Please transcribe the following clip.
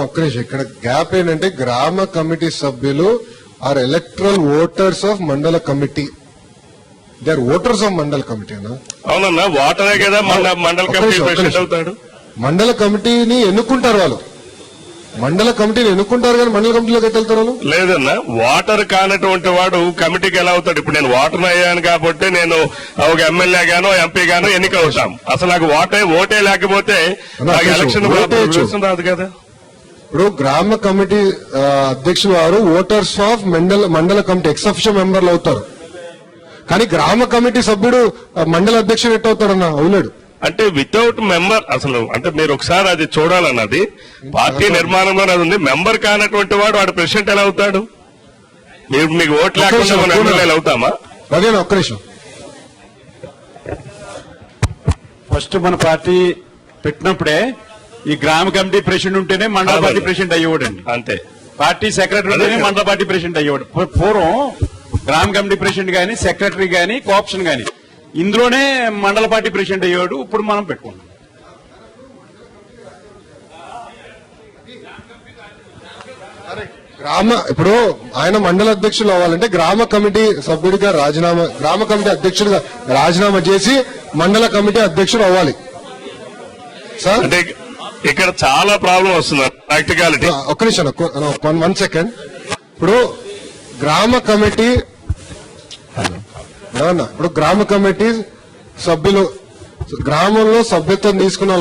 ఒక్క నిమిషం, ఇక్కడ గ్యాప్ ఏంటంటే గ్రామ కమిటీ సభ్యులు are electoral voters of mandal committee. They are voters of mandal committee అన్న. అవునన్నా, ఓటరే కదా మండల కమిటీ ప్రెసిడెంట్ అవుతాడు. మండల కమిటీని ఎన్నుకుంటారు వాళ్ళు, మండల కమిటీని ఎన్నుకుంటారు కానీ మండల కమిటీలోకి వెళ్తారు వాళ్ళు. లేదన్నా, ఓటర్ కానటువంటి వాడు కమిటీకి ఎలా అవుతాడు? ఇప్పుడు నేను ఓటర్ అయ్యాను కాబట్టి నేను ఒక ఎమ్మెల్యే గానో ఎంపీ గానో ఎన్నిక అవుతాం. అసలు నాకు ఓటే లేకపోతే నాకు ఎలక్షన్ రాదు కదా. ఇప్పుడు గ్రామ కమిటీ అధ్యక్షులు వారు voters of mandal committee ex officio మెంబర్లు అవుతారు. కానీ గ్రామ కమిటీ సభ్యుడు మండల అధ్యక్షుడు ఎట్ అవుతాడన్న? అవులేడు. అంటే వితౌట్ మెంబర్ అసలు అంటే మీరు ఒకసారి అది చూడాలన్నది పార్టీ నిర్మాణంలో అది ఉంది. మెంబర్ కానటువంటి వాడు ప్రెసిడెంట్ ఎలా అవుతాడు? మీకు ఓట్లు లేకుండా మనం ఎమ్మెల్యేలు అవుతామా? అదేనా, ఒక్క నిమిషం. ఫస్ట్ మన పార్టీ పెట్టినప్పుడే ఈ గ్రామ కమిటీ ప్రెసిడెంట్ ఉంటేనే మండల పార్టీ ప్రెసిడెంట్ అయ్యేవాడండి. అంతే. పార్టీ సెక్రటరీ ఉంటేనే మండల పార్టీ ప్రెసిడెంట్ అయ్యేవాడు. పూర్వం గ్రామ కమిటీ ప్రెసిడెంట్ గానీ సెక్రటరీ గానీ కోఆప్షన్ గానీ ఇందులోనే మండల పార్టీ ప్రెసిడెంట్ అయ్యేవాడు. ఇప్పుడు మనం పెట్టుకున్నాం. ఇప్పుడు ఆయన మండల అధ్యక్షులు అవ్వాలంటే గ్రామ కమిటీ సభ్యుడిగా గ్రామ కమిటీ అధ్యక్షుడిగా రాజీనామా చేసి మండల కమిటీ అధ్యక్షుడు అవ్వాలి సార్. అంటే ఇక్కడ చాలా ప్రాబ్లం వస్తుంది ప్రాక్టికాలిటీ. ఒక్క నిమిషం, 1 సెకండ్. ఇప్పుడు గ్రామ కమిటీ గ్రామ కమిటీ సభ్యులు గ్రామంలో సభ్యత్వం తీసుకున్న